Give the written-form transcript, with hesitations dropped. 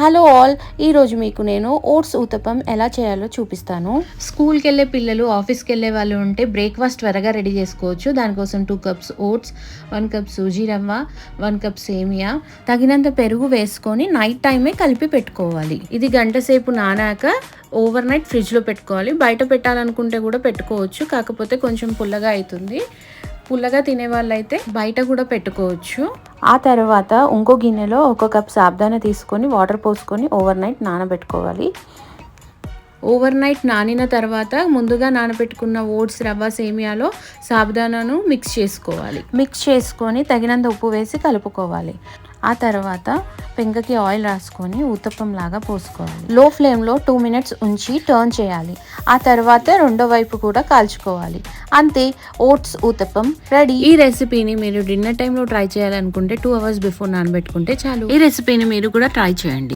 Hello all, ఈరోజు మీకు నేను ఓట్స్ ఊతప్పం ఎలా చేయాలో చూపిస్తాను. స్కూల్కి వెళ్ళే పిల్లలు, ఆఫీస్కి వెళ్ళే వాళ్ళు ఉంటే బ్రేక్ఫాస్ట్ త్వరగా రెడీ చేసుకోవచ్చు. దానికోసం 2 కప్స్ ఓట్స్, 1 కప్ సూజీ రవ్వ, 1 కప్ సేమియా, తగినంత పెరుగు వేసుకొని నైట్ టైమే కలిపి పెట్టుకోవాలి. ఇది గంట సేపు నానాక ఓవర్ నైట్ ఫ్రిడ్జ్లో పెట్టుకోవాలి. బయట పెట్టాలనుకుంటే కూడా పెట్టుకోవచ్చు, కాకపోతే కొంచెం పుల్లగా అవుతుంది. పుల్లగా తినే వాళ్ళైతే బయట కూడా పెట్టుకోవచ్చు. ఆ తర్వాత ఇంకో గిన్నెలో 1 కప్ సాబ్దానా తీసుకొని వాటర్ పోసుకొని ఓవర్ నైట్ నానబెట్టుకోవాలి. ఓవర్ నైట్ నానిన తర్వాత ముందుగా నానబెట్టుకున్న ఓట్స్, రవ్వ, సేమియాలో సాబ్దానాను మిక్స్ చేసుకోవాలి. మిక్స్ చేసుకొని తగినంత ఉప్పు వేసి కలుపుకోవాలి. ఆ తర్వాత పెంకకి ఆయిల్ రాసుకొని ఊతప్పం లాగా పోసుకోవాలి. లో ఫ్లేమ్లో 2 మినిట్స్ ఉంచి టర్న్ చేయాలి. ఆ తర్వాత రెండో వైపు కూడా కాల్చుకోవాలి. అంతే, ఓట్స్ ఊతప్పం రెడీ. ఈ రెసిపీని మీరు డిన్నర్ టైంలో ట్రై చేయాలనుకుంటే 2 అవర్స్ బిఫోర్ నానబెట్టుకుంటే చాలు. ఈ రెసిపీని మీరు కూడా ట్రై చేయండి.